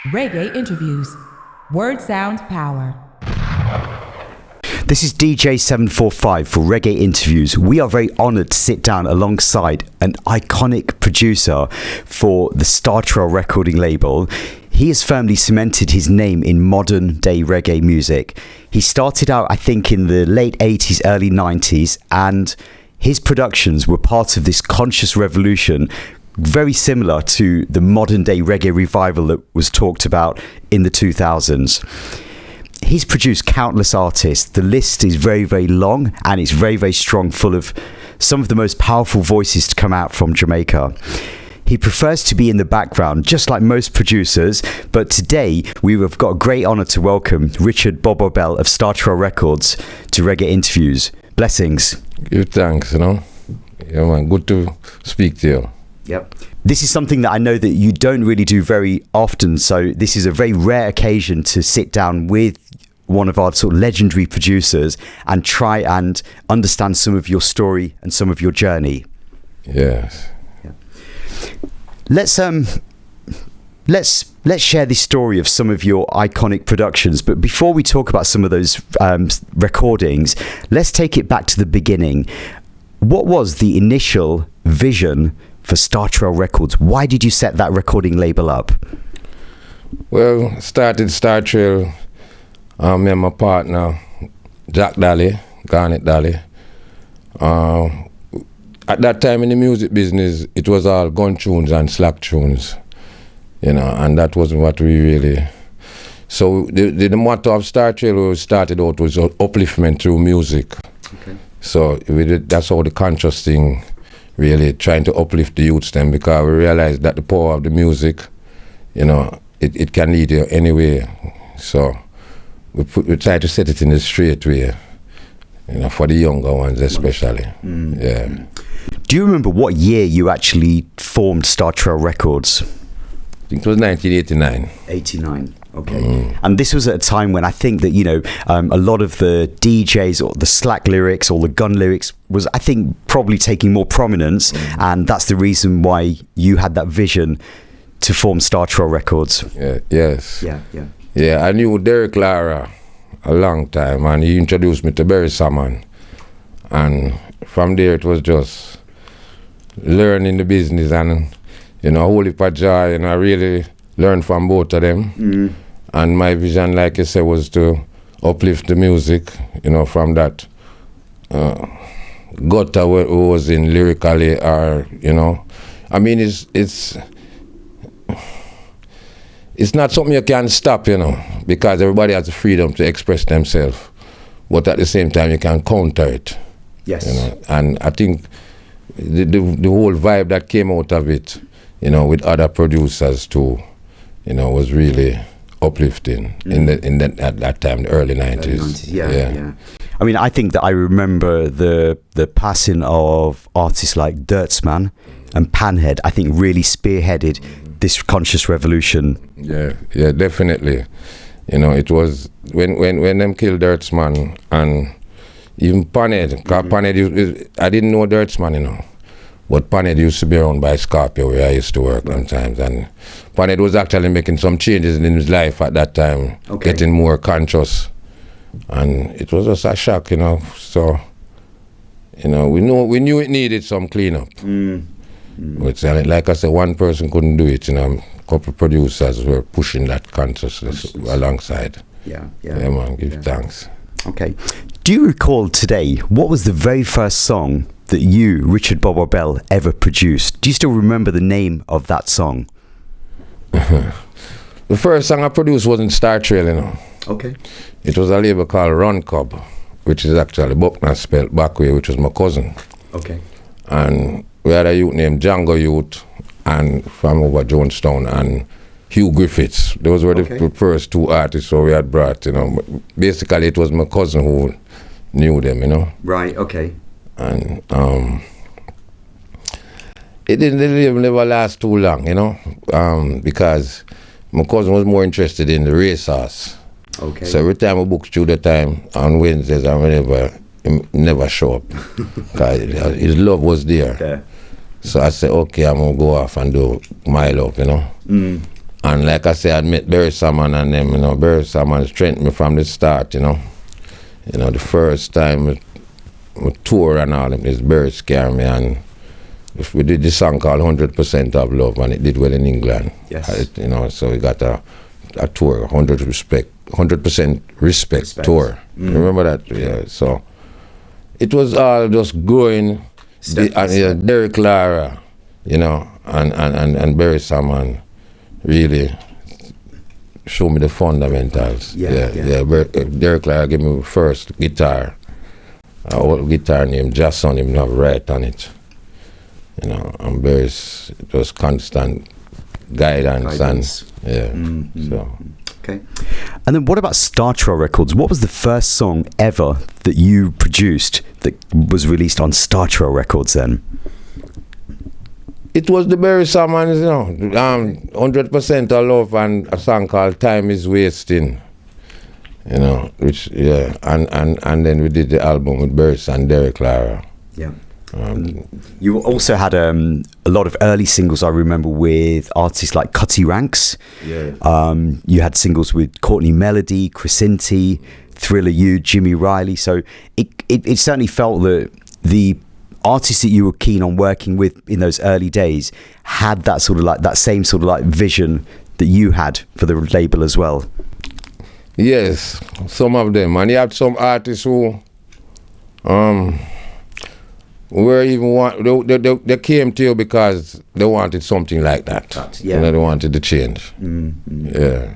Reggae interviews. Word sound power. This is DJ745 for Reggae Interviews. We are very honoured to sit down alongside an iconic producer for the Star Trail recording label. He has firmly cemented his name in modern day reggae music. He started out, I think, in the late 80s, early 90s, and his productions were part of this conscious revolution, very similar to the modern day reggae revival that was talked about in the 2000s. He's produced countless artists. The list is very, very long, and it's very, very strong, full of some of the most powerful voices to come out from Jamaica. He prefers to be in the background, just like most producers, but today we have got a great honour to welcome Richard Bobo Bell of Star Trail Records to Reggae Interviews. Blessings. Give thanks, Yeah, man, good to speak to you. Yep. This is something that I know that you don't really do very often, so this is a very rare occasion to sit down with one of our sort of legendary producers and try and understand some of your story and some of your journey. Yes. Yeah. Let's share this story of some of your iconic productions, but before we talk about some of those recordings, let's take it back to the beginning. What was the initial vision for Star Trail Records? Why did you set that recording label up? Well, started Star Trail, me and my partner, Jack Daly, Garnet Daly. At that time in the music business, it was all gun tunes and slack tunes, and that wasn't what we really... So the motto of Star Trail we started out was upliftment through music. Okay. So that's how the conscious thing, really trying to uplift the youths then, because we realized that the power of the music, it can lead you anywhere. So we try to set it in the straight way, for the younger ones especially. Mm. Yeah. Do you remember what year you actually formed Star Trail Records? I think it was 1989. 89. Okay. And this was at a time when I think that, a lot of the DJs or the slack lyrics or the gun lyrics was, I think, probably taking more prominence. And that's the reason why you had that vision to form Star Trail Records. Yeah, yes. Yeah. Yeah, I knew Derek Lara a long time, and he introduced me to Barry Salmon. And from there it was just learning the business and, Holy Pajai, and I really learned from both of them. Mm. And my vision, like I said, was to uplift the music, from that gutter where it was in lyrically, or, I mean, it's not something you can stop, because everybody has the freedom to express themselves. But at the same time, you can counter it. Yes. And I think the whole vibe that came out of it, with other producers too, was really uplifting at that time, the early 90s. Yeah. I mean, I think that I remember the passing of artists like Dirtsman and Panhead. I think really spearheaded this conscious revolution. Yeah, definitely. It was when them killed Dirtsman, and even Panhead, because Panhead, I didn't know Dirtsman, but Panhead used to be around by Scorpio, where I used to work sometimes, and Panhead was actually making some changes in his life at that time, getting more conscious, and it was just a shock, so, we knew it needed some cleanup. But like I said, one person couldn't do it, a couple of producers were pushing that consciousness alongside. Yeah, man, give thanks. Okay. Do you recall today, what was the very first song that you, Richard Bobo Bell, ever produced? Do you still remember the name of that song? The first song I produced wasn't Star Trail, Okay. It was a label called Run Cub, which is actually Buckner spelled backway, which was my cousin. Okay. And we had a youth named Django Youth, and from over Jonestown, and Hugh Griffiths. Those were the first two artists we had brought, Basically, it was my cousin who knew them, Right, okay. And it didn't never last too long, because my cousin was more interested in the racehorse. Okay. So every time I booked through the time on Wednesdays and whenever, he never show up. Because his love was there. Okay. So I said, okay, I'm going to go off and do my love, And like I said, I met Barry Salmon and them, you know. Barry Salmon strengthened me from the start, you know. You know, the first time we tour and all, this Barry scared me, and we did this song called 100% of Love, and it did well in England. Yes. You know, so we got a tour, 100% respect tour. You remember that? Yeah. So it was all just going. Derek Lara, you know, and Barry Salmon really showed me the fundamentals. Derek Lara gave me first guitar, an old guitar named Jason, him have right on it. You know, and Barry's, it was constant guidance. And so. Okay. And then what about Star Trail Records? What was the first song ever that you produced that was released on Star Trail Records then? It was the Barry Salmon, you know, 100% of Love, and a song called Time Is Wasting. You know, which, and then we did the album with Barry and Derek Lara. Yeah. You also had a lot of early singles, I remember, with artists like Cutty Ranks. Yeah. You had singles with Courtney Melody, Chrisinti, Thriller You, Jimmy Riley. So it certainly felt that the artists that you were keen on working with in those early days had that sort of like that same sort of like vision that you had for the label as well. Yes, some of them, and you had some artists who were even they came to you because they wanted something like that. You know, they wanted to change. Yeah.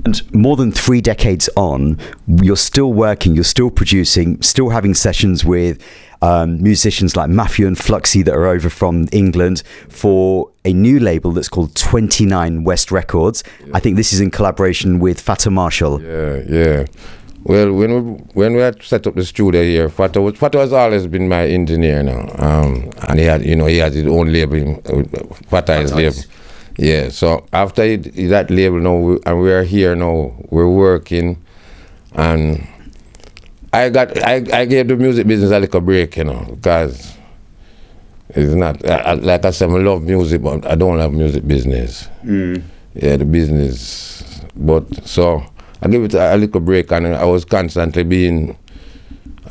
And more than 3 decades on, you're still working, you're still producing, still having sessions with musicians like Matthew and Fluxy that are over from England for a new label that's called 29 West Records. I think this is in collaboration with Fata Marshall. Yeah. Well, when we had set up the studio here, Fata has always been my engineer now, and he had his own label, Fata's label. Yeah. So after that label now, and we are here now, we're working, and I gave the music business a little break, you know, because it's not like I said, I love music, but I don't love music business. Yeah, the business, but so. I give it a little break, and I was constantly being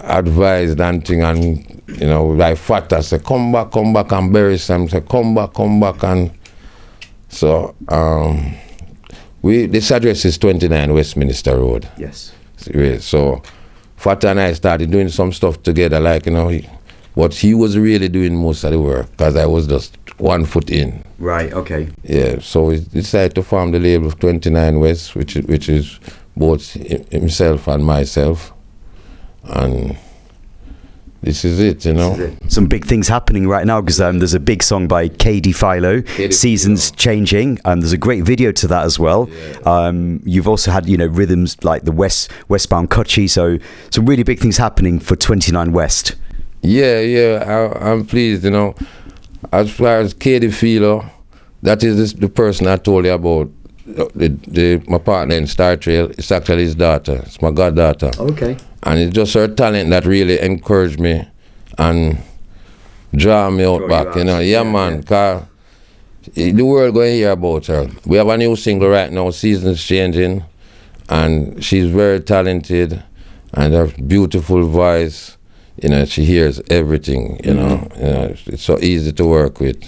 advised and thing, and you know, like Fata say, come back, and Barry Sam say, come back, and so this address is 29 Westminster Road. Yes. So Fata and I started doing some stuff together, like, you know, but he was really doing most of the work because I was just 1 foot in. Right. Okay. Yeah. So we decided to form the label of 29 West, which is both himself and myself, and this is it, you know. Some big things happening right now, because there's a big song by KD Philo, Seasons Changing, and there's a great video to that as well. Yeah. You've also had, you know, rhythms like the Westbound Kutchi, so some really big things happening for 29 West. Yeah, I'm pleased, you know. As far as KD Philo, that is the person I told you about. My partner in Star Trail, it's actually his daughter. It's my goddaughter. Okay. And it's just her talent that really encouraged me and draw me out back, you know. Yeah, man. Cause the world going to hear about her. We have a new single right now, Seasons Changing, and she's very talented, and her beautiful voice, you know, she hears everything, you know. It's so easy to work with.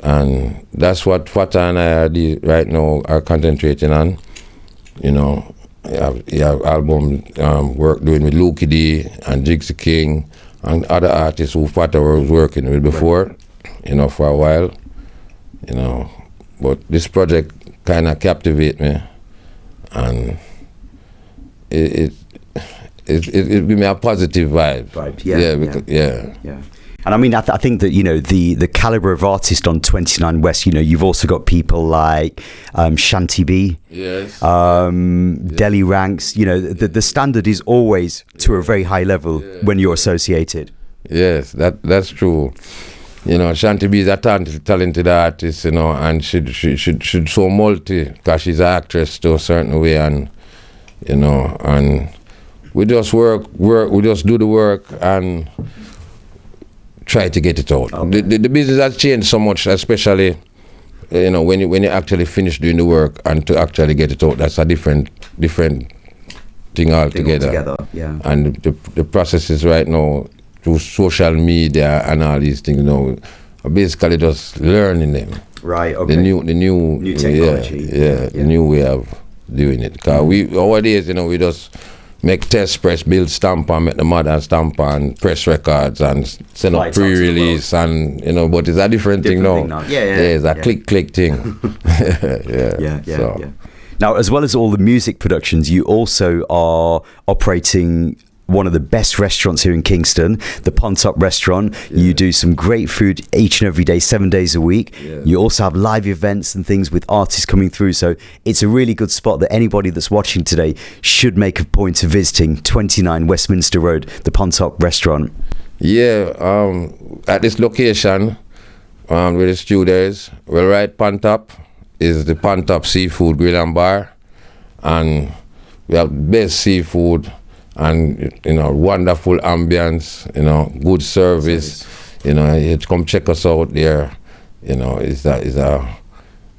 And that's what Fata and I right now are concentrating on. You know, you have album work doing with Lukie D and Jigsaw King and other artists who Fata was working with before, you know, for a while. You know, but this project kind of captivates me, and it give me a positive vibe. Yeah. And I mean, I think that, you know, the caliber of artist on 29 West, you know, you've also got people like Shanti B, yes, Delhi Ranks. You know, the standard is always to a very high level when you're associated. Yes, that's true. You know, Shanti B is a talented artist, you know, and should so multi, because she's an actress to a certain way, and you know, and we just work, we just do the work and try to get it out. Okay. The business has changed so much, especially you know, when you actually finish doing the work and to actually get it out, that's a different thing altogether. Yeah. And the processes right now through social media and all these things, you know, are basically just learning them. Right. Okay. The new technology. The new way of doing it. Cause nowadays, you know, we just make test press, build stamper, make the mother stamper and press records and send up pre-release and, you know, but it's a different thing now. It's a click thing. Yeah. Now, as well as all the music productions, you also are operating one of the best restaurants here in Kingston, the Pont Up restaurant. You do some great food each and every day, 7 days a week. You also have live events and things with artists coming through, so it's a really good spot that anybody that's watching today should make a point of visiting. 29 Westminster Road, the Pont Up restaurant. At this location where the studio is, well, right Pont Up is the Pont Up Seafood Grill and Bar, and we have best seafood and, you know, wonderful ambience, you know, good service. You know, you come check us out there. You know, it's a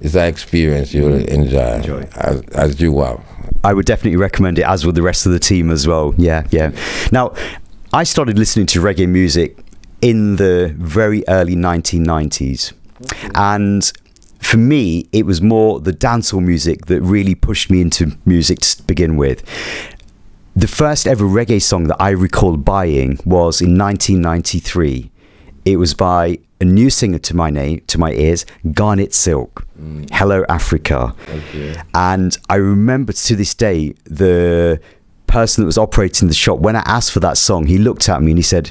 experience you'll enjoy. As you have. I would definitely recommend it, as would the rest of the team as well. Yeah. Now, I started listening to reggae music in the very early 1990s, and for me, it was more the dancehall music that really pushed me into music to begin with. The first ever reggae song that I recall buying was in 1993. It was by a new singer to my ears, Garnet Silk, Hello Africa. Okay. And I remember to this day, the person that was operating the shop, when I asked for that song, he looked at me and he said,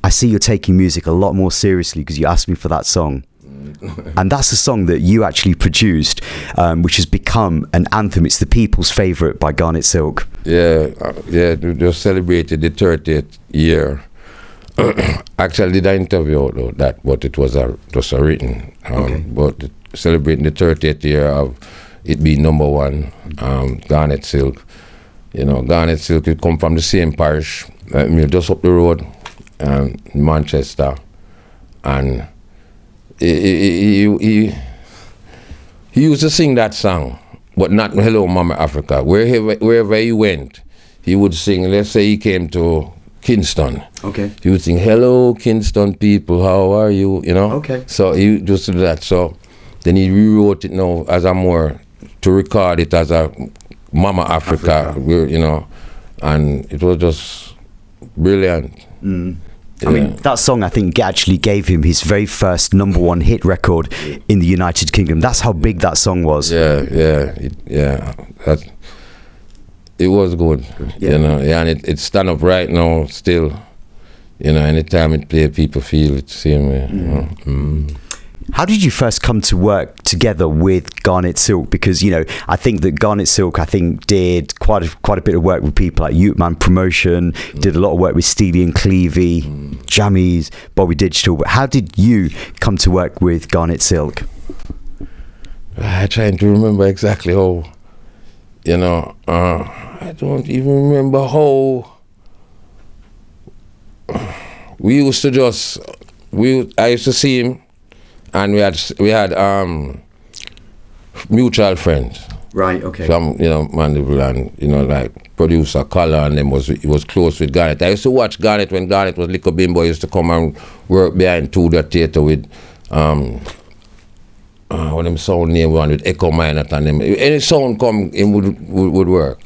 I see you're taking music a lot more seriously because you asked me for that song. And that's a song that you actually produced, which has become an anthem. It's the people's favourite by Garnet Silk. We just celebrated the 30th year. Actually did an interview though that, but it was just a written. But celebrating the 30th year of it being number one, Garnet Silk. You know, Garnet Silk, it come from the same parish, just up the road, in Manchester, and he used to sing that song, but not Hello Mama Africa. Wherever he went, he would sing. Let's say he came to Kingston. Okay. He would sing, "Hello Kingston people, how are you?" You know. Okay. So he just did that. So then he rewrote it now as a more to record it as a Mama Africa. You know, and it was just brilliant. I mean, that song, I think, actually gave him his very first #1 hit record in the United Kingdom. That's how big that song was. It was good. You know, and it stand up right now still. You know, anytime it play, people feel it the same way. You know? How did you first come to work together with Garnet Silk? Because, you know, I think that Garnet Silk, did quite a bit of work with people like Youthman Promotion, did a lot of work with Steely and Clevey, Jammies, Bobby Digital. But how did you come to work with Garnet Silk? I'm trying to remember exactly how, you know, I don't even remember how. I used to see him, and we had mutual friends. Right. Okay. From, you know, Mandeville, and, you know, like producer Collar, and them he was close with Garnet. I used to watch Garnet when Garnet was Little Bimbo. He used to come and work behind Tudor Theatre with what them sound name one with Echo Minot and them. Any sound come, him would work.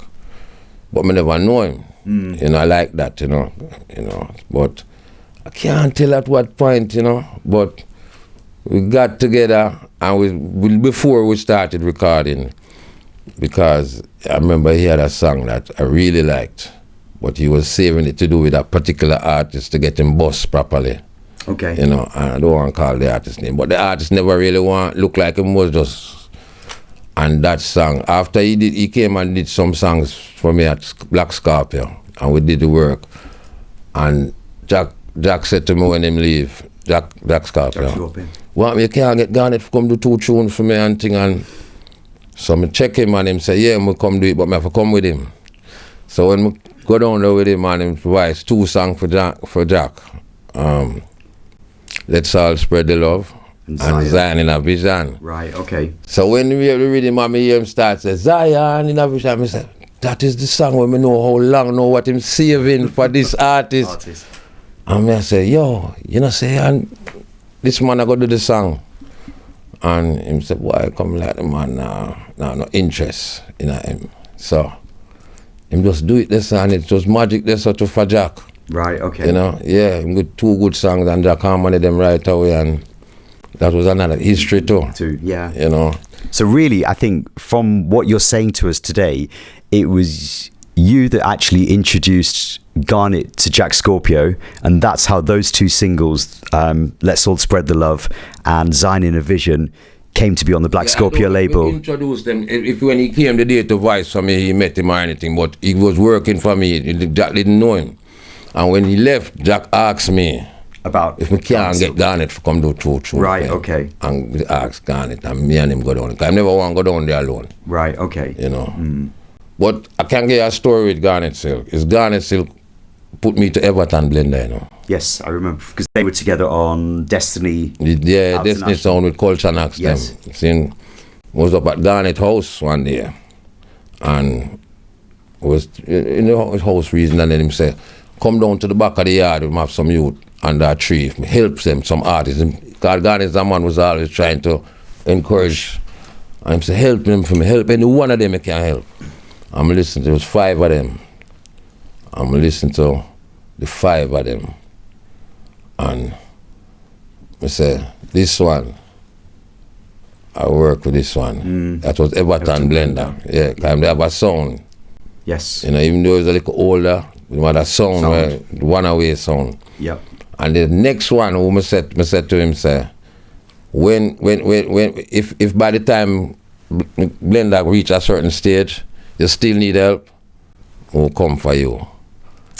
But I never know him. You know, I like that, you know. But I can't tell at what point, you know. But we got together, and before we started recording, because I remember he had a song that I really liked, but he was saving it to do with a particular artist to get him bossed properly. Okay. You know, I don't want to call the artist name, but the artist never really look like him, was just. And that song, after he came and did some songs for me at Black Scorpio, and we did the work. And Jack said to me when him leave, Jack Scorpio, well, you can't get Garnet to come do 2 tunes for me and thing. And so I check him and him say, yeah, I'm come do it, but I have to come with him. So when we go down there with him and him provides 2 songs for Jack. Let's All Spread the Love And Zion in a vision. Right, okay. So when we hear the rhythm and me hear him start say Zion in a vision, I say, that is the song where me know how long, know what him saving for this artist. And I say, yo, you know, say, and this man I go do the song. And him say, boy, come like the man no interest in him. So him just do it this and it was magic this to for Jack. Right, okay. You know, yeah, him got 2 good songs and Jack harmony them right away, and that was another history too. Yeah. You know. So really, I think from what you're saying to us today, it was you that actually introduced Garnet to Jack Scorpio, and that's how those 2 singles, Let's All Spread the Love and Zion in a Vision, came to be on the Black Scorpio label. Introduced them. If when he came the day to voice for me, he met him or anything, but he was working for me. Jack didn't know him, and when he left, Jack asked me About if we can't get Garnet to come do true. Right, okay. And we asked Garnet, and me and him go down. I never want to go down there alone. Right, okay. You know. But I can get a story with Garnet Silk. Is Garnet Silk put me to Everton Blender, you know. Yes, I remember, because they were together on Destiny. Yeah, Destiny Sound with Culture Knocks. Yes. Them. Seen, was up at Garnet house one day, and was in the house reason, and then him say, come down to the back of the yard, we have some youth under a tree, help them, some artists. Because Garnet's the man was always trying to encourage, and him say, help them for me, help any one of them I can help. I'm listening, there was 5 of them. I'm listening to the 5 of them, and I say, this one, I work with this one. That was Everton Blender. Yeah, because they have a sound. Yes. You know, even though it's a little older, we had a sound. Where one away sound. Yep. And the next one, who I said to him, say, if by the time Blender reach a certain stage, you still need help, we'll come for you.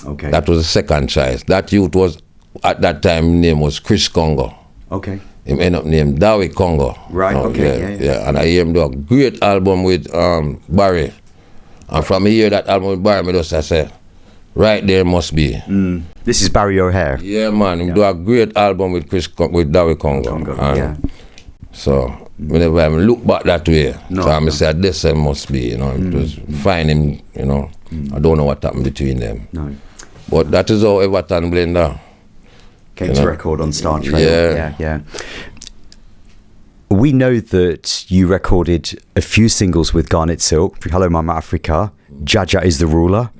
Okay. That was the second choice. That youth was, at that time, his name was Chris Congo. Okay. Him end up named Dawi Congo. Right, okay. Yeah. And I hear him do a great album with Barry. And from here, that album with Barry, I say, right there must be. This is Barry O'Hare. Yeah, man. He do a great album with with Dawi Congo. And so, whenever I look back that way, I say, this must be, you know. It was fine him, you know. I don't know what happened between them. No. But that is how Everton Blender came to record on Star Trail. Yeah. We know that you recorded a few singles with Garnet Silk, Hello Mama Africa, Jaja is the Ruler.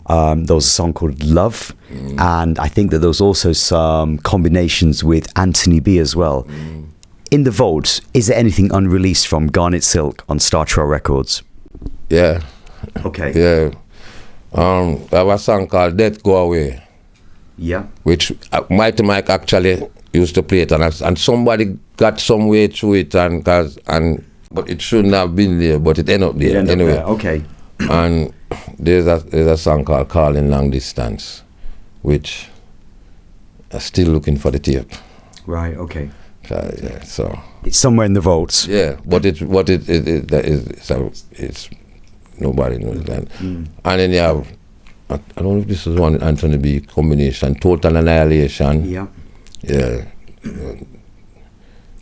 There was a song called Love, and I think that there was also some combinations with Anthony B as well. In the vault, is there anything unreleased from Garnet Silk on Star Trail Records? Yeah. Okay. Yeah. I have a song called Death Go Away. Yeah. Which Mighty Mike actually used to play it, and somebody got some way through it, but it shouldn't have been there, but it ended up there anyway. Okay. And there's a song called Calling Long Distance, which I'm still looking for the tape. Right. Okay. Yeah, so it's somewhere in the vaults. Yeah, but it's nobody knows that. And then you have, I don't know if this is one Anthony B combination, Total Annihilation. Yeah. Yeah.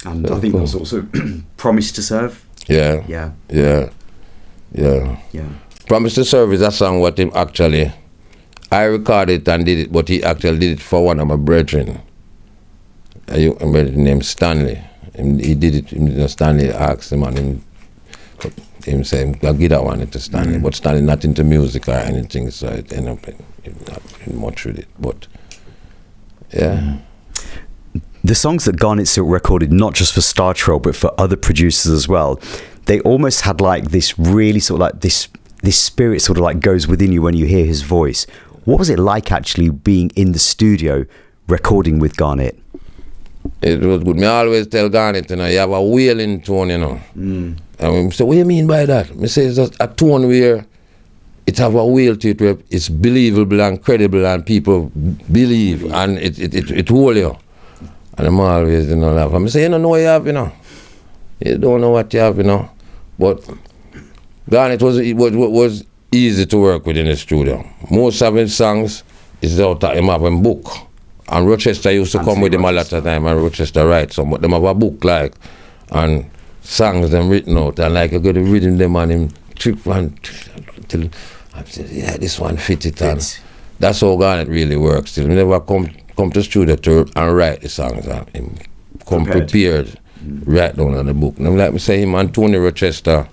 And I think there's also Promise to Serve. Yeah. Promise to Serve is a song what him actually, I recorded and did it, but he actually did it for one of my brethren. I remember the name Stanley. He did it, Stanley asked him, and him say, I'll give that one to Stanley. But Stanley not into music or anything, so it ended up not much with it. But yeah. The songs that Garnet Silk recorded, not just for Star Trail, but for other producers as well, they almost had like this really sort of like this spirit sort of like goes within you when you hear his voice. What was it like actually being in the studio recording with Garnet? It was good. Me always tell Garnet, you know, you have a wailing tone, you know. And I say, what do you mean by that? I say it's a tone where it have a wail to it where it's believable and credible and people believe and it hold you. And I'm always, you know, laugh. I say, you don't know what you have, you know. You don't know what you have, you know. But Garnet was easy to work with in the studio. Most of his songs is out of him having book And Rochester used to come with him a lot of time, and Rochester write some, but them have a book like, and songs them written out, and like I got to reading them and him trip and till I said, yeah, this one fit it, and that's how Garnet really works. Still, he never come to studio to and write the songs, and him come prepared, write down on the book. And like me say, him and Tony Rochester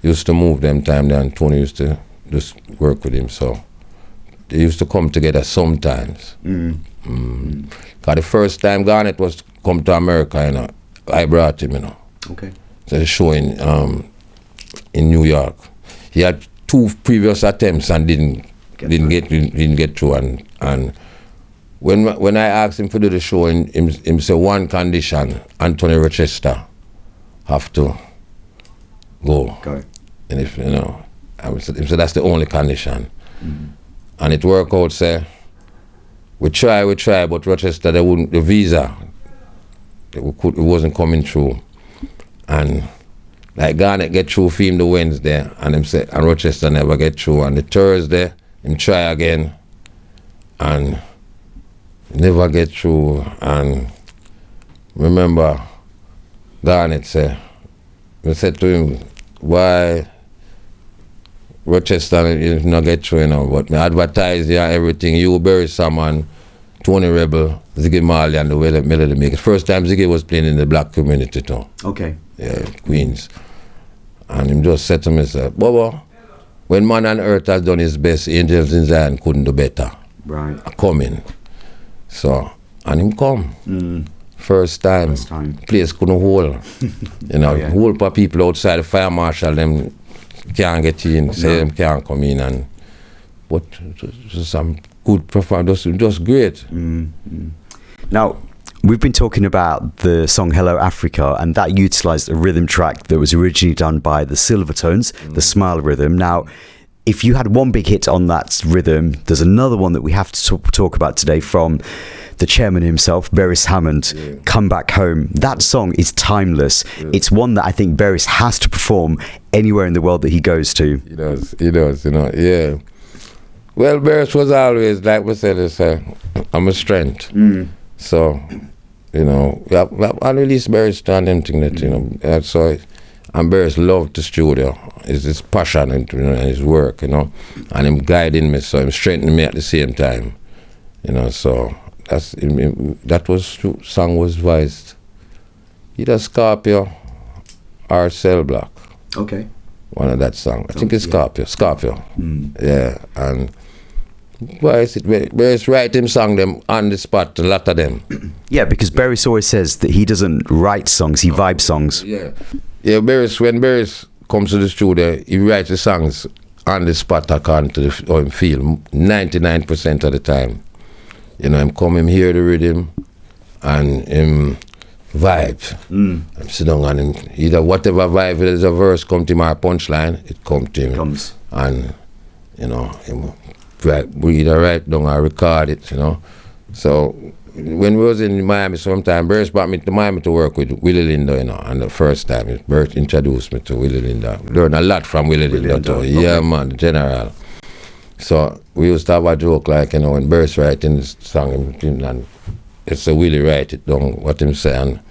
used to move them time there, and Tony used to just work with him, so they used to come together sometimes. Cause the first time Garnet was come to America, you know, I brought him, you know. Okay. So the show in New York. He had 2 previous attempts and didn't get through. And when I asked him to do the show, him say one condition: Anthony Rochester have to go. And if you know, him say that's the only condition. And it worked out. Say we try, but Rochester the visa it wasn't coming through. And like Garnet get through for him the Wednesday, and him say, and Rochester never get through. And the Thursday, him try again, and never get through. And remember, Garnet say, I said to him, why Rochester not get through, you know, but me advertise and everything. You bury someone, Tony Rebel, Ziggy Marley, and the way the melody make it. First time Ziggy was playing in the black community too. Okay. Yeah, Queens. And him just said to me, Bobo, when man on earth has done his best, angels in Zion couldn't do better. Right. I come in. So, and him come. First time. Place couldn't hold. You know, whole for people outside, the fire marshal, them can't get in, say them can't come in. And but just some good performance, just great. Now, we've been talking about the song Hello Africa, and that utilised a rhythm track that was originally done by the Silvertones, the Smile rhythm. Now, if you had one big hit on that rhythm, there's another one that we have to talk about today from the chairman himself, Beres Hammond, Come Back Home. That song is timeless. It's one that I think Beres has to perform anywhere in the world that he goes to. He does, you know, yeah. Well, Beres was always, like we said, I'm a strength. So, you know, we have unreleased Beres and them thing that, you know, so, and Beres loved the studio. It's his passion and, you know, his work, you know, and him guiding me, so him strengthening me at the same time, you know, so that was song was voiced either Scorpio or Cell Block. Okay. One of that song. I think it's Scorpio. Yeah, and voice it. Beres write him song them on the spot, a lot of them. Yeah, because Beres always says that he doesn't write songs, he vibes songs. Yeah, Beres, when Beres comes to the studio, he writes the songs on the spot according to how him feel, 99% of the time. You know, him come, him hear the rhythm, and him vibe. I'm sit down and him, either whatever vibe, there's a verse come to him or a punchline, it come to him. And, you know, him we either write down or record it, you know. So, when we was in Miami sometime, Beres brought me to Miami to work with Willie Linda, you know, and the first time, Beres introduced me to Willie Linda. Learned a lot from Willie Linda too. Okay. Yeah, man, the general. So we used to have a joke like, you know, when Beres writing this song, and it's a Willie write it down, what him say, and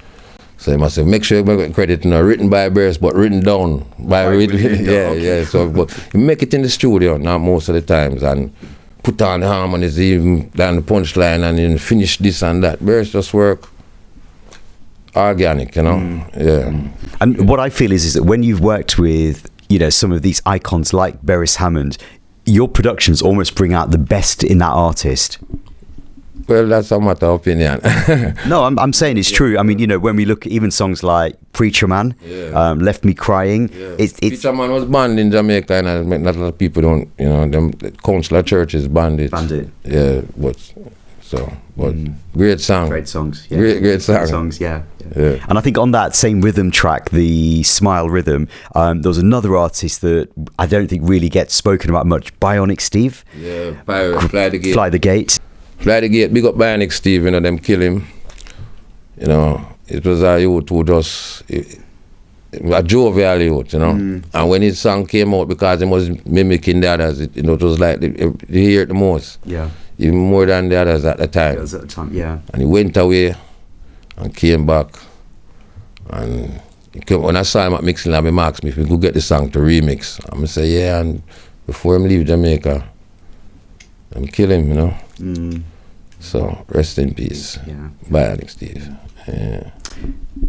so he must say, make sure you make credit, you know, written by Beres, but written down by Willie. Yeah. So, but you make it in the studio now most of the times, and put on the harmonies, even down the punchline, and then finish this and that. Beres just work organic, you know. Yeah. And what I feel is that when you've worked with, you know, some of these icons like Beres Hammond, your productions almost bring out the best in that artist. Well, that's a matter of opinion. No, I'm saying it's true. I mean, you know, when we look at even songs like Preacher Man, Left Me Crying. It's Preacher Man was banned in Jamaica, and not a lot of people don't, you know, them council churches banned it. Yeah, but great song. Great songs. Yeah. Great song. Great songs, yeah. And I think on that same rhythm track, the Smile rhythm, there was another artist that I don't think really gets spoken about much, Bionic Steve. Yeah, Fly the Gate. Fly the Gate. Fly the Gate, big up Bionic Steve, you know, them kill him. You know, it was a youth who just, a jovial youth, you know. And when his song came out, because he was mimicking the others, you know, it was like, you hear it the most. Yeah. even more than the others at the time. It was at the time, yeah. And he went away and came back. And when I saw him at Mixing Lab, he asked me if we could get the song to remix. I'm going to say, yeah, and before him leave Jamaica, I'm kill him, you know. So, rest in peace. Yeah. Bionic Steve. Yeah.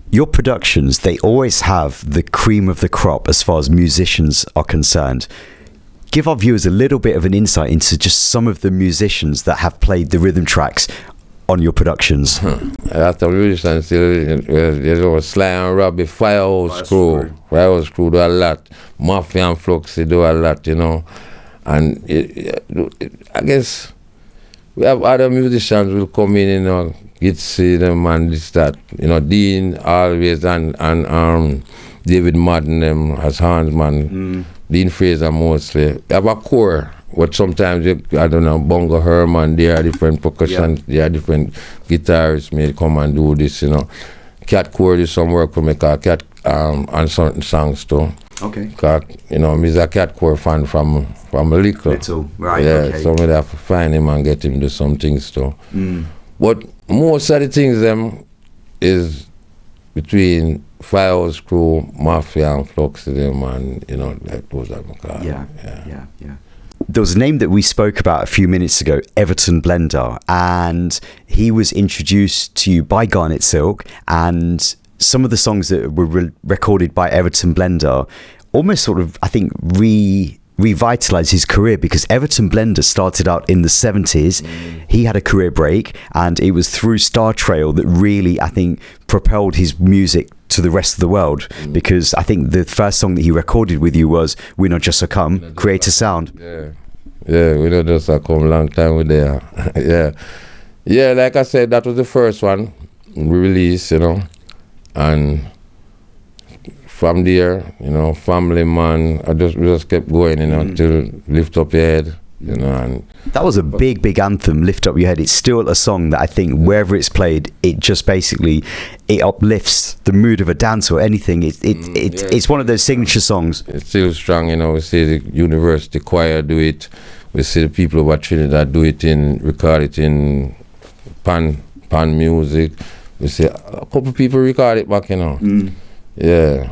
Your productions, they always have the cream of the crop as far as musicians are concerned. Give our viewers a little bit of an insight into just some of the musicians that have played the rhythm tracks on your productions. After musicians, there's Sly and Robbie, Firehouse Crew. Firehouse Crew do a lot. Mafia and Fluxy do a lot, you know. And I guess we have other musicians will come in, you know, get see them and this, that. You know, Dean always and David Madden them as handsman. Dean Fraser mostly. We have a core. But sometimes, I don't know, Bongo Herman, there are different percussion, there are different guitarists may come and do this, you know. Cat Core is some work for me, Cat and certain songs too. Okay. Cause, you know, I'm a Cat Core fan from a little. Right, yeah, okay. so I have to find him and get him to some things too. But most of the things them is between Firehouse Crew, Mafia and Flux them, and, you know, like those are my cars. Yeah. There was a name that we spoke about a few minutes ago, Everton Blender, and he was introduced to you by Garnet Silk, and some of the songs that were recorded by Everton Blender almost sort of, I think, revitalized his career, because Everton Blender started out in the 70s. He had a career break, and it was through Star Trail that really, I think, propelled his music to the rest of the world, because I think the first song that he recorded with you was We Not Just Come, Create a Sound. Yeah, We Not Just Come, long time with there. Yeah, like I said, that was the first one we released, you know, and from there, you know, Family Man, we just kept going, you know, till Lift Up Your Head, you know. And that was a big anthem, Lift Up Your Head. It's still a song that I think wherever it's played, it just basically, it uplifts the mood of a dance or anything. It's one of those signature songs. It's still strong, you know. We see the university choir do it. We see the people over Trinidad do it record it in pan music. We see a couple of people record it back, you know. Yeah.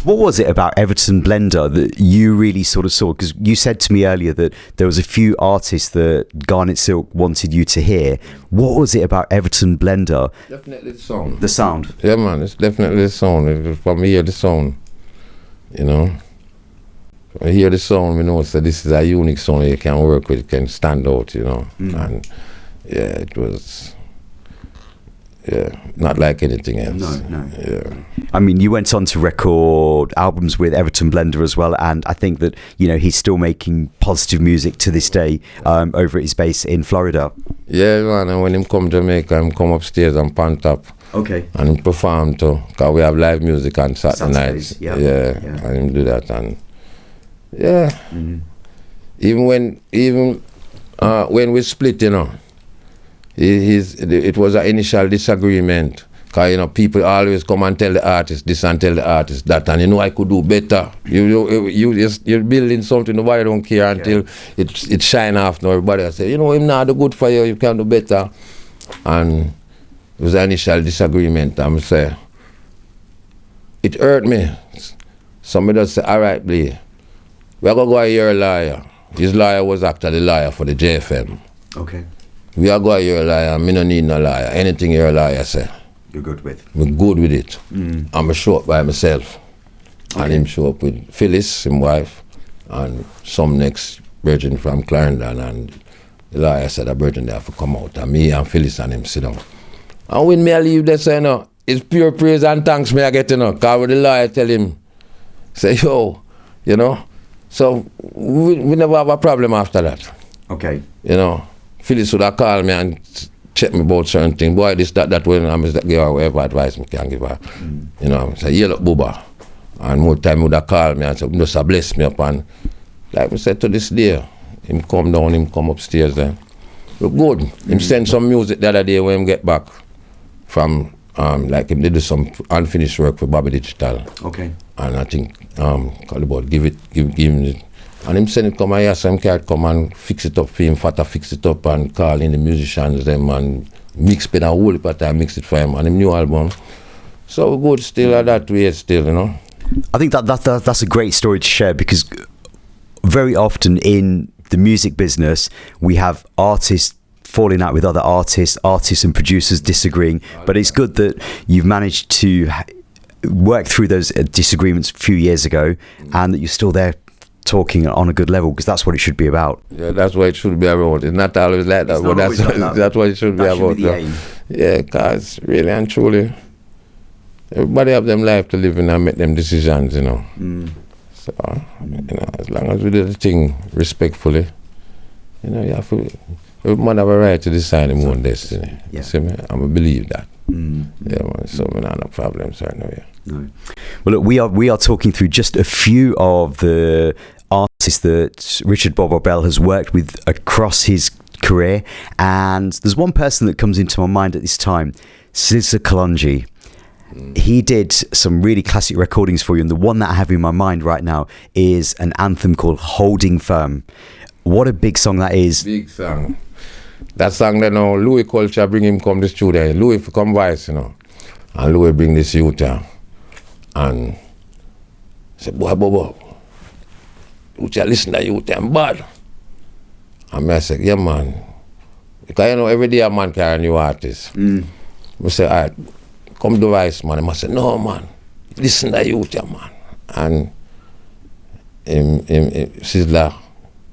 What was it about Everton Blender that you really sort of saw? Because you said to me earlier that there was a few artists that Garnet Silk wanted you to hear. What was it about Everton Blender? Definitely the sound. The sound? Yeah, man, it's definitely the sound. From here, the sound, you know. When you hear the sound, we know so this is a unique sound you can work with, can stand out, you know. And yeah, it was... Yeah, not like anything else. No. Yeah. I mean, you went on to record albums with Everton Blender as well, and I think that, you know, he's still making positive music to this day over at his base in Florida. Yeah, man, and when him come to Jamaica, him come upstairs and pan top. Okay. And him perform too, because we have live music on Saturday nights. Yeah. And him do that, and yeah. Even when we split, you know, it was an initial disagreement, because, you know, people always come and tell the artist this and tell the artist that, and, you know, I could do better. You're building something, nobody don't care until it shine off. Now everybody will say, you know, I'm not good for you, you can do better. And it was an initial disagreement. I'm say, it hurt me. Somebody just say, all right, Blee, we're going to go hear a lawyer. His lawyer was actually the lawyer for the JFM. Okay. We are going to hear a lawyer. Me no need no lawyer. Anything your lawyer say, you're good with. We're good with it. I'm a show up by myself. Okay. And him show up with Phyllis, his wife, and some next virgin from Clarendon. And the lawyer said, a virgin there have to come out. And me and Phyllis and him sit down. And when me I leave there, say, you know, it's pure praise and thanks me I get, you know. Because when the lawyer tell him, say, yo, you know. So we never have a problem after that. Okay. You know. Phyllis would have called me and check me about certain things. Boy, this, that, when I give her whatever advice I can give her. You know, say, yeah, look, Bobo. And more time would have called me and say, just bless me up. And like I said, to this day, him come down, him come upstairs there. Look good. Him send some music the other day when him get back from, like him did some unfinished work for Bobby Digital. Okay. And I think, call about give him And him send it come here, some cat come and fix it up for him, Fatta fix it up and call in the musicians them and mix it a whole part and mix it for him and him new album. So we good still at that way still, you know. I think that's a great story to share, because very often in the music business we have artists falling out with other artists and producers disagreeing, but it's good that you've managed to work through those disagreements a few years ago and that you're still there talking on a good level, because that's what it should be about. Yeah, that's what it should be about. It's not always like that, but that's what it should be about. Be the aim. Yeah, because really and truly, everybody have them life to live in and make them decisions, you know. So, you know, as long as we do the thing respectfully, you know, you have to, everyone have a right to decide their own destiny. Yeah. See me? I believe that. Yeah, man, so we don't have problems right now, yeah. No. Well, look, we are talking through just a few of the artists that Richard Bobo Bell has worked with across his career, and there's one person that comes into my mind at this time, Sizzla Kalonji. He did some really classic recordings for you, and the one that I have in my mind right now is an anthem called Holding Firm. What a big song that is. Big song. That song, you know, Louis Culture bring him come to the studio. Louis come voice, you know. And Louis bring this youth here. And say, boy, Bobo, you listen to youth, I'm bad. And I say, yeah, man. Because, you know, every day a man carry a new artist. I say, all right, come to voice, man. I say, no, man. Listen to youth, man. And Sizzla,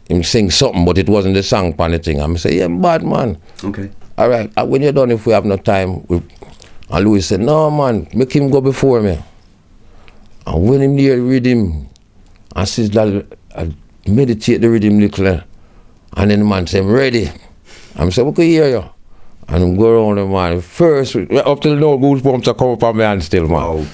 him sing something, but it wasn't the song pan the thing. I say, yeah, bad, man. Okay. All right, when you're done, if we have no time, and Louis said, no, man, make him go before me. And when him there read him, and Sizzla meditate the rhythm little, and then the man say, I'm ready. I say, we can hear you. And I go around the man. First, up till now, goosebumps are come up on my hand still, man. Wow.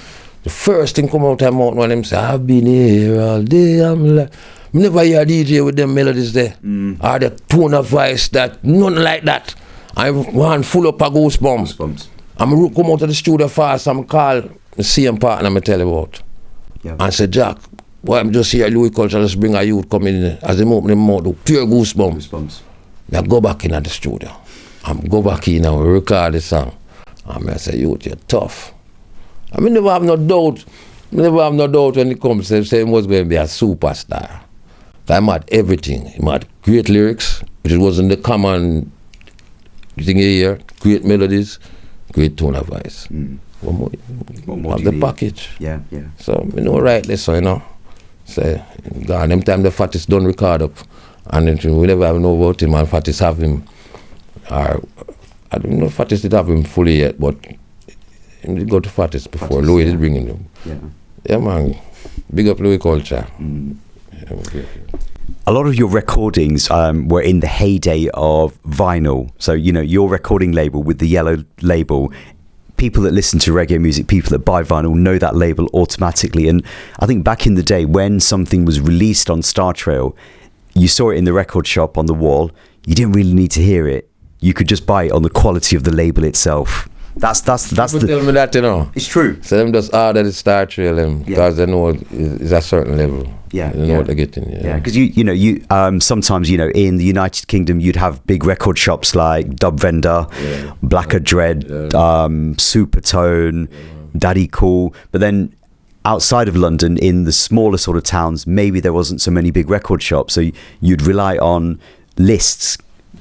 The first thing come out of my mouth when him say, I've been here all day, I'm like, I never hear a DJ with them melodies there. Or the tone of voice that, none like that. I want full up of goosebumps. I'm come out of the studio fast, I'm call the same partner I tell you about. Yeah. And say, Jack, boy, I'm just here, Louis Culture, just bring a youth come in, as they open them mouth, pure goosebumps. I go back in at the studio. I'm go back in and record the song. And I say, youth, you're tough. I mean, never have no doubt. When it comes to say he was going to be a superstar. I'm at everything. I'm at great lyrics, which wasn't the common thing here. Great melodies, great tone of voice. One more have the package. Yeah. So, you know, right this, so, you know. Say, God, them time the Fatis done record up. And then we never have know about him, and Fatis have him. Or, I don't know if Fatis did have him fully yet, but he did go to Fatis before. Louis did bring him. Yeah, man. Big up Louis Culture. A lot of your recordings were in the heyday of vinyl. So, you know, your recording label with the yellow label, people that listen to reggae music, people that buy vinyl know that label automatically. And I think back in the day when something was released on Star Trail, you saw it in the record shop on the wall. You didn't really need to hear it. You could just buy it on the quality of the label itself. That's People tell me that, you know. It's true. So them just order the Star Trail because they know it's a certain level. Yeah, they know what they're getting. Yeah, because you sometimes, you know, in the United Kingdom you'd have big record shops like Dub Vendor, Blacker Dread, Supertone, Daddy Cool, but then outside of London, in the smaller sort of towns, maybe there wasn't so many big record shops, so you'd rely on lists,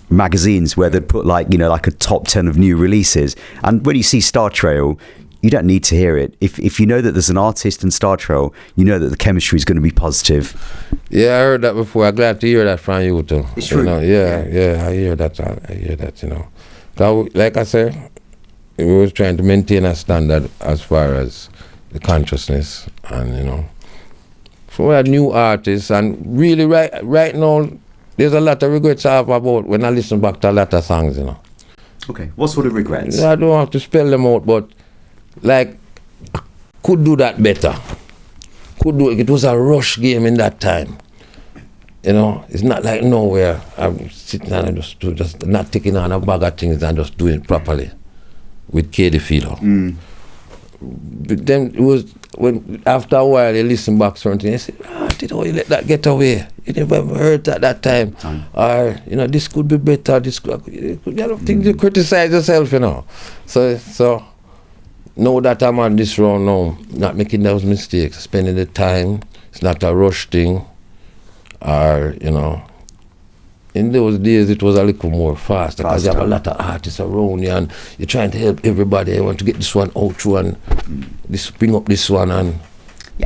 magazines where they'd put like a top 10 of new releases. And when you see Star Trail, you don't need to hear it. If you know that there's an artist in Star Trail, you know that the chemistry is going to be positive. Yeah, I heard that before. I'm glad to hear that from you too. It's true. You know, yeah, I hear that. You know, so, like I said, we was trying to maintain a standard as far as the consciousness, and you know, so we had new artists, and really right now there's a lot of regrets I have about when I listen back to a lot of songs, you know. Okay, what sort of regrets? I don't have to spell them out, but like, I could do that better. It was a rush game in that time. You know, it's not like nowhere I'm sitting and just not taking on a bag of things and just doing it properly with KD Philo. But then it was when after a while you listen back certain things, you say, did you let that get away? you never heard at that time. Or, you know, this could be better, this could, you don't think you criticize yourself, you know. So know that I'm on this road now, not making those mistakes, spending the time. It's not a rush thing. Or, you know, in those days it was a little more faster because you have a lot of artists around you and you're trying to help everybody. You want to get this one out through and this, bring up this one. And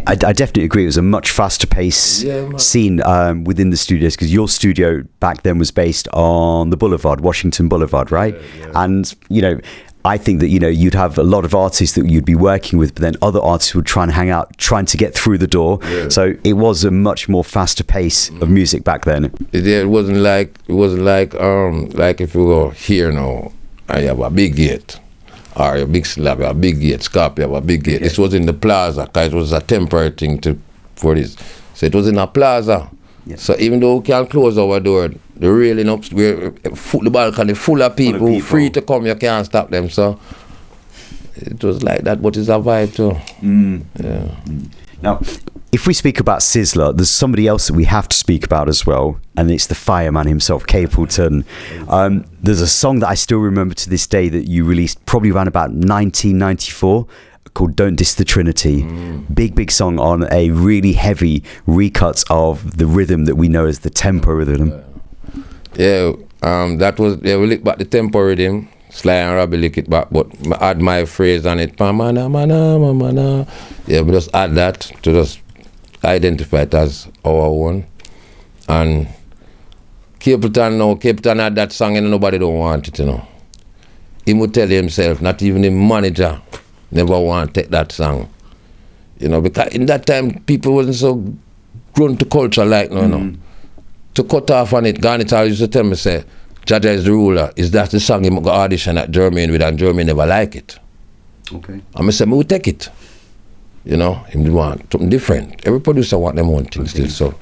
I definitely agree. It was a much faster pace scene within the studios, because your studio back then was based on the Boulevard, Washington Boulevard, right? Yeah. And, you know, I think that, you know, you'd have a lot of artists that you'd be working with, but then other artists would try and hang out, trying to get through the door. Yeah. So it was a much more faster pace of music back then. It wasn't like if you go here now, and you have a big gate, or a big slab, you have a big gate, Scarp, you have a big gate. This was in the plaza, because it was a temporary thing for this. So it was in a plaza. Yeah. So even though we can't close our door, the railing up, the balcony full of people, free to come, you can't stop them. So it was like that, but it's a vibe too. Yeah. Now, if we speak about Sizzla, there's somebody else that we have to speak about as well, and it's the fireman himself, Capleton. There's a song that I still remember to this day that you released probably around about 1994, called Don't Diss the Trinity. Big song on a really heavy recut of the rhythm that we know as the tempo rhythm. That was, we lick back the tempo rhythm, Sly and Robbie lick it back, but I add my phrase on it, mana, mana, mana. Yeah, we just add that to just identify it as our own. And Capleton had that song and nobody don't want it, you know. He would tell himself, not even the manager never want to take that song, you know, because in that time people wasn't so grown to culture like no, no. To cut off on it, Garnet Silk used to tell me, say, Jaja is the ruler. Is that the song he go audition at Germany with, and Germany never like it? Okay. And I say, we will take it. You know, him want something different. Every producer want them one thing still. So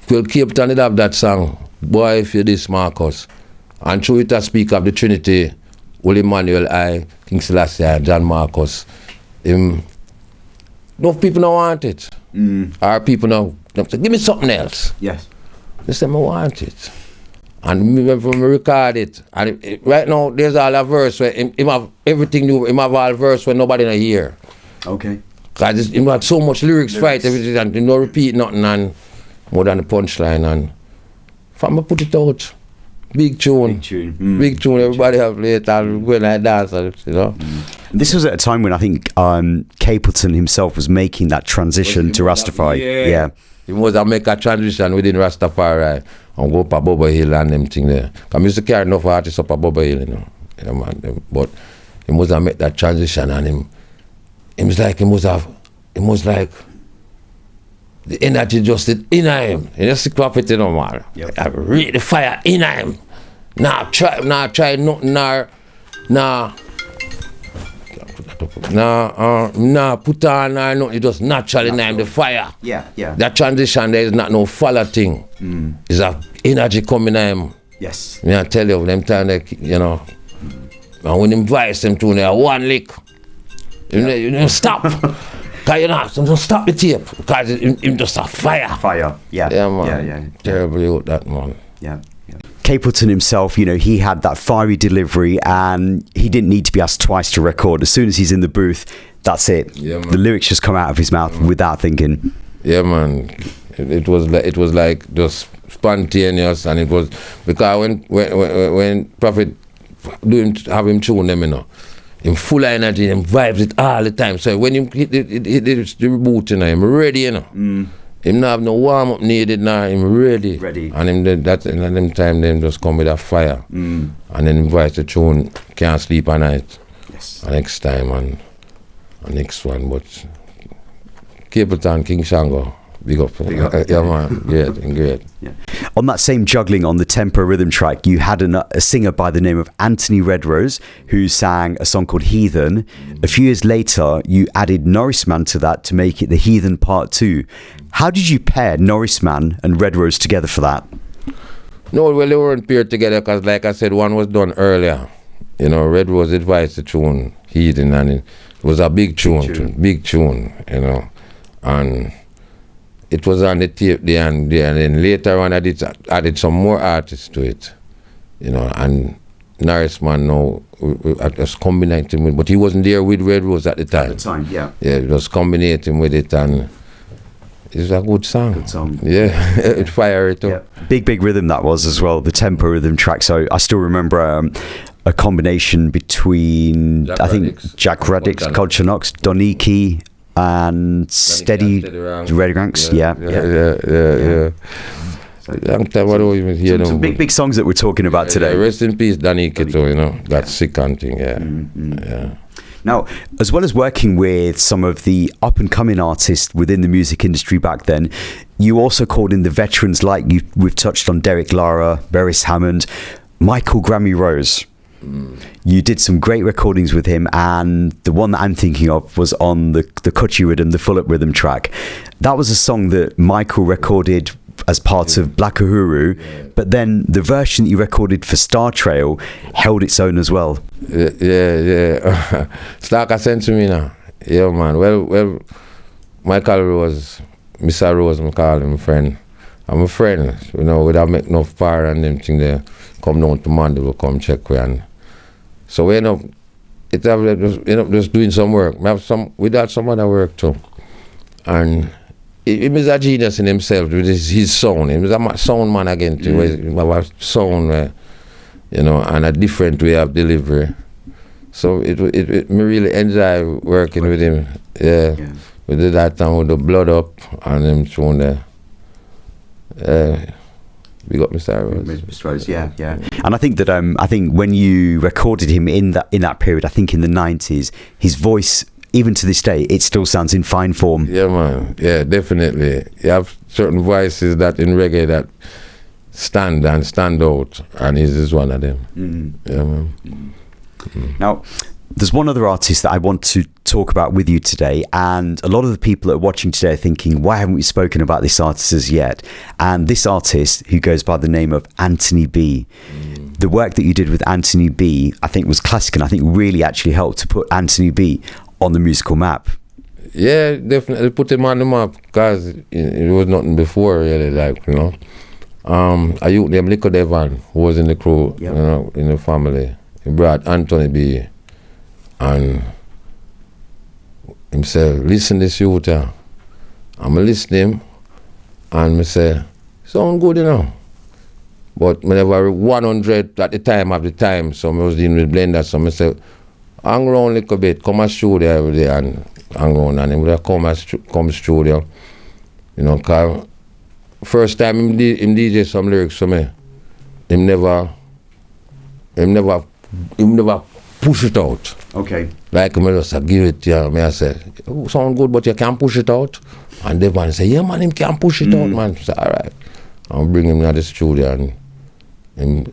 we'll keep turning up that song, Boy If You This Marcus, and through it I speak of the Trinity, Willie Emmanuel, I, King Selassie, and John Marcus. No people don't want it. Our people now say, give me something else. Yes. They say, I want it. And when we record it, and right now there's all a verse where him have everything new, him have all verse when nobody not hear. Okay. Because him had so much lyrics fight, everything, and you don't repeat nothing, and more than the punchline, and from I put it out. Big tune. Big tune. Everybody have played and when I dance, you know. This was at a time when I think Capleton himself was making that transition to Rastafari. Yeah. He must have make a transition within Rastafari and go up a Bobo Hill and them thing there. I used to carry enough artists up a Bobo Hill, you know. Yeah, man. But he must have made that transition, and he was like the energy just in him. He just stick up it, you know, man. Yep. I read the fire in him. Nah, try nothing, put on nothing. You just naturally in him, the fire. Yeah. That transition, there is not no follow thing. It's a energy coming in him. Yes. I tell you, them time, you know, and when him voice them tune, there one lick. You know, stop. Because you know, so stop the tape, because it's just a fire. Fire, yeah. Yeah, man. Yeah. Terribly out that, man. Yeah. Capleton himself, you know, he had that fiery delivery, and he didn't need to be asked twice to record. As soon as he's in the booth, that's it. Yeah, man. The lyrics just come out of his mouth without thinking. Yeah, man. It was like just spontaneous, and it was because when Prophet have him tune them, you know, him full of energy, him vibes it all the time. So when him hit the reboot, you know, him ready, you know. Him not have no warm up needed now, him ready. And him that in them time them just come with a fire. And then him voice the tune, Can't Sleep at Night. Yes. And next time and next one, but Capleton, King Shango. Big up. Yeah, man. Great. Yeah. On that same juggling on the tempo rhythm track, you had a singer by the name of Anthony Redrose who sang a song called Heathen. A few years later, you added Norrisman to that to make it the Heathen Part 2. How did you pair Norrisman and Redrose together for that? No, well, they weren't paired together because, like I said, one was done earlier. You know, Redrose advised the tune Heathen, and it was a big tune, you know, and it was on the tape there and then later on I added some more artists to it, you know, and Norris man now I was combinating with, but he wasn't there with Red Rose at the time. Yeah. Yeah, it was combinating with it, and it's a good song. Good song. Yeah, it fire it up. Yeah. Big rhythm that was as well, the tempo rhythm track. So I still remember a combination between Jack Radix, Culture Knox, Doniki, and Steady Ranks. Yeah. Long time I don't even hear some big songs that we're talking about today. Rest in peace, Doniki, too, you know, got sick and thing, yeah. Now, as well as working with some of the up-and-coming artists within the music industry back then, you also called in the veterans like we've touched on Derek Lara, Beres Hammond, Michael Grammy Rose. You did some great recordings with him, and the one that I'm thinking of was on the Kutchi Rhythm, the Full Up Rhythm track. That was a song that Michael recorded as part of Black Uhuru, but then the version that you recorded for Star Trail held its own as well. Yeah. Stark sent to me now. Yeah, man. Well, Michael Rose, Mr. Rose, I call him friend. I'm a friend, you know, without make enough fire and them thing there, come down to Monday, we'll come check we, and so we end up just doing some work. We did some other work too. And he was a genius in himself with his sound. He was a sound man again too. He was sound, you know, and a different way of delivery. So me really enjoy working with him. Yeah. We did that time with the Blood Up and him tune there. We got Mr. Rose, yeah. And I think that I think when you recorded him in that period, I think in the 90s, his voice, even to this day, it still sounds in fine form. Yeah, man. Yeah, definitely. You have certain voices that in reggae that stand out, and his is one of them. Yeah, man. Now, there's one other artist that I want to talk about with you today, and a lot of the people that are watching today are thinking, why haven't we spoken about this artist as yet? And this artist, who goes by the name of Anthony B. The work that you did with Anthony B, I think was classic, and I think really actually helped to put Anthony B on the musical map. Yeah, definitely put him on the map, because it was nothing before, really, like, you know. A youth named Lico Devon, who was in the crew, you know, in the family. He brought Anthony B. And him say, listen this youth here. I'm listening, and I say, sound good, you know. But I never 100 at the time, so I was dealing with Blender, so I say, hang around a little bit, come and studio every day, and hang around, and him would come studio, you know, because first time him DJ some lyrics for me, him never push it out. Okay. Like me just give it to you, I say, oh, sound good, but you can't push it out. And Devon say, yeah man, him can't push it out, man. So alright. I'll bring him to the studio and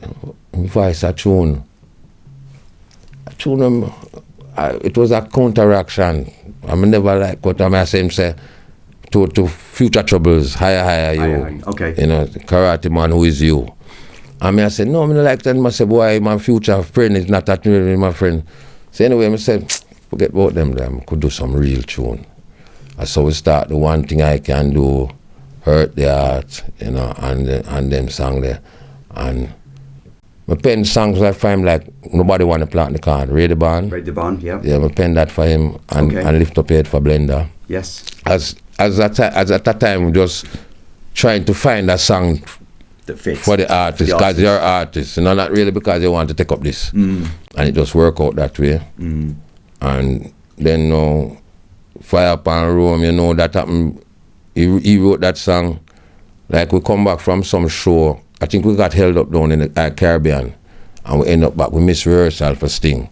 him voice a tune. It was a counteraction. I never like what I say him say to Future Troubles, higher you. Okay. You know, Karate Man, who is you? And I said, no, I don't like that. I said, boy, my future friend is not that really my friend. So anyway, I said, forget about them. I could do some real tune. And so we start the one thing I can do, Hurt the Heart, you know, and them song there. And I pen songs that for him like nobody want to plant the card. Ray the Band, yeah. Yeah, I pen that for him and Lift Up Head for Blender. Yes. As at that time, we just trying to find a song that fits for the artist, because you're artists, you know, not really because you want to take up this. And it just work out that way. And then Fire Upon Rome, you know, that happened. He wrote that song. Like we come back from some show, I think we got held up down in the Caribbean, and we end up back, we missed rehearsal for Sting.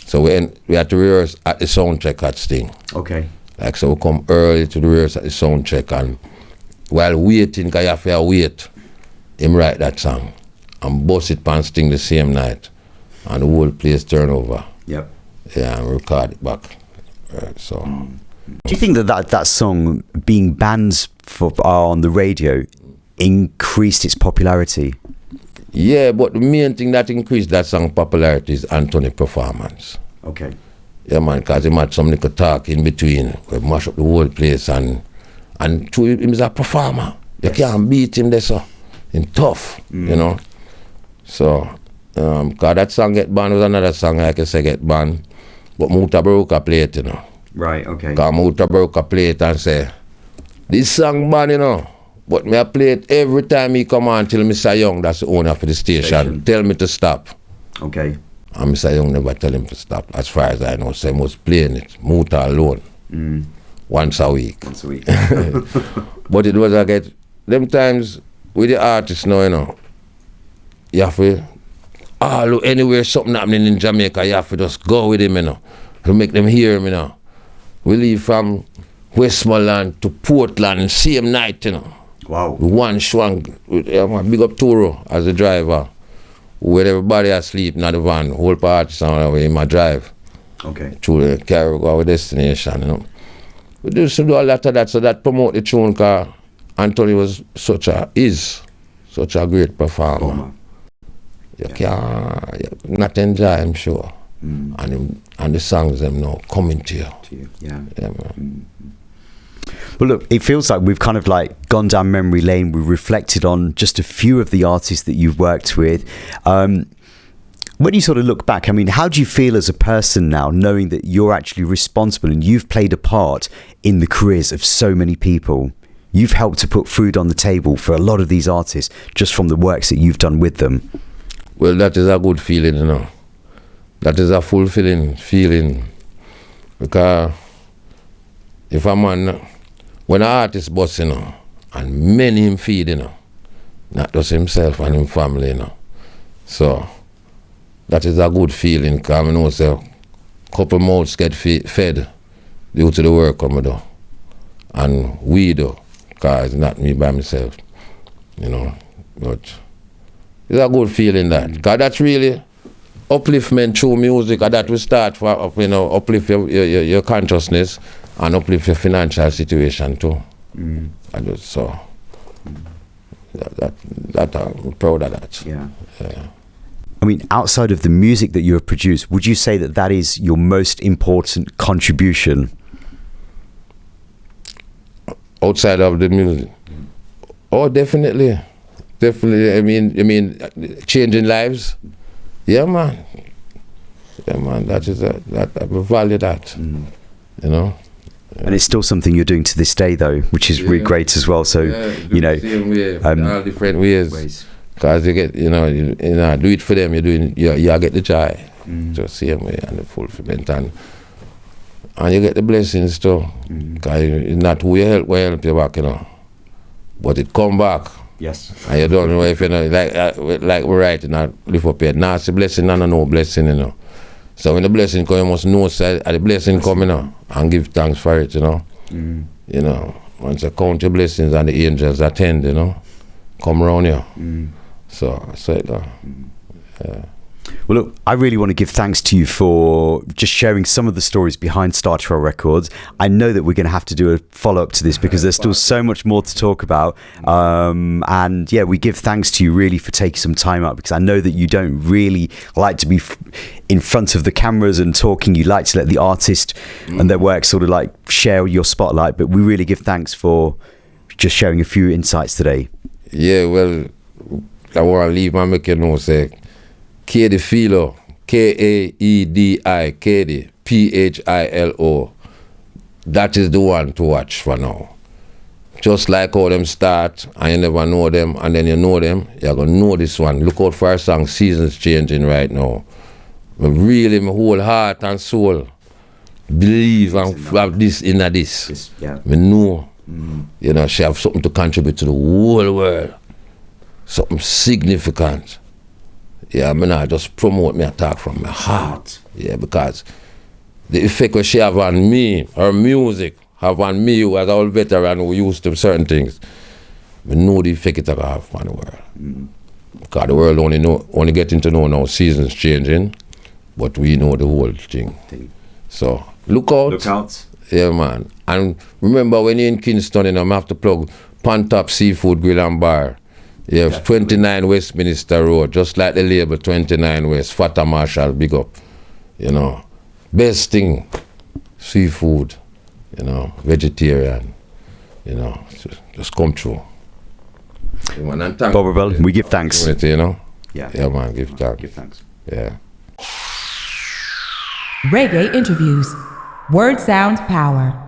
So we had to rehearse at the sound check at Sting. Okay. Like, so we come early to the rehearsal at the sound check, and while waiting, because you have to wait, him write that song and bust it pan Sting the same night, and the whole place turn over. Yep. Yeah, and record it back. So. Do you think that song being banned on the radio increased its popularity? Yeah, but the main thing that increased that song popularity is Anthony performance. Okay. Yeah, man, because he had some little talk in between. We mash up the whole place and And through him is a performer. You can't beat him there, so. Him tough, you know. So, cause that song Get Banned was another song like I say Get Banned. But Muta Baruka play it, you know. Right, okay. Cause Muta Baruka play it and say, this song banned, you know. But me I play it every time he come on till Mr. Young, that's the owner for the station, tell me to stop. Okay. And Mr. Young never tell him to stop, as far as I know. So he was playing it, Muta alone. Once a week. Once a week. But it was like, them times with the artists now, you know, you have to, look, anywhere something happening in Jamaica, you have to just go with him, you know, to make them hear him, you know. We leave from Westmoreland to Portland, same night, you know. Wow. With one schwank, big up Toro as a driver, with everybody asleep in the van, whole party on in my drive. Okay. To carry our destination, you know. We used to do a lot of that, so that promote the tune, because Anthony was such a great performer. You can't not enjoy, I'm sure. And the songs them now coming to you. Yeah. Yeah, man. Well, look, it feels like we've kind of like gone down memory lane. We've reflected on just a few of the artists that you've worked with. When you sort of look back, I mean, how do you feel as a person now, knowing that you're actually responsible and you've played a part in the careers of so many people? You've helped to put food on the table for a lot of these artists just from the works that you've done with them. Well, that is a good feeling, you know. That is a fulfilling feeling. Because if a man, when an artist bust, you know, and many him feed, you know, not just himself and his family, you know. So, that is a good feeling, because I know say, couple mouths get fed due to the work I do. And we do, because it's not me by myself, you know. But it's a good feeling that, because that's really upliftment through music, and that will start for, you know, uplift your consciousness and uplift your financial situation too. I just so that I'm proud of that. Yeah. I mean, outside of the music that you have produced, would you say that that is your most important contribution? Outside of the music? Oh, definitely. Definitely. I mean, changing lives. Yeah, man. Yeah, man. That I value that. You know. Yeah. And it's still something you're doing to this day, though, which is really great as well. So, you know, same way, all different ways. Because you get, you know, do it for them. You get the joy. Just same way and the fulfillment and you get the blessings too. Because it's not who you help will help you back, you know. But it come back. Yes. And you don't know if you know, like we're writing, live up here. Now it's a blessing and no blessing, you know. So when the blessing come, you must know that the blessing come, you know, and give thanks for it, you know. You know, once you count your blessings and the angels attend, you know, come around you. So it. Yeah. Well, look, I really want to give thanks to you for just sharing some of the stories behind Star Trail Records. I know that we're going to have to do a follow-up to this because there's still so much more to talk about. And yeah, we give thanks to you really for taking some time out, because I know that you don't really like to be in front of the cameras and talking. You like to let the artist and their work sort of like share your spotlight. But we really give thanks for just sharing a few insights today. Yeah, well, I want to leave my make know say Kaedi Philo, Kaedi, Kaedi, Philo. That is the one to watch for now. Just like how them start and you never know them, and then you know them, you're going to know this one. Look out for our song Seasons Changing right now. But really, my whole heart and soul believe and have this in this. I know, you know, she have something to contribute to the whole world. Something significant. Yeah, I mean, I just promote me attack from my heart. Yeah, because the effect that she have on me, her music have on me, who as an old veteran who used to certain things, we know the effect it have on the world. Because the world only getting to know now Seasons Changing, but we know the whole thing. So look out. Look out. Yeah, man. And remember when you're in Kingston, you know, I have to plug Pantop Seafood Grill and Bar. Yeah, 29 Westminster Road, just like the label 29 West, Fata Marshall, big up. You know, best thing, seafood, you know, vegetarian. you know, just come through. Yeah, man, and thanks. Bobo Bell, we give thanks. You know? Yeah. Yeah, man, give thanks. Give thanks. Yeah. Reggae interviews. Word sound power.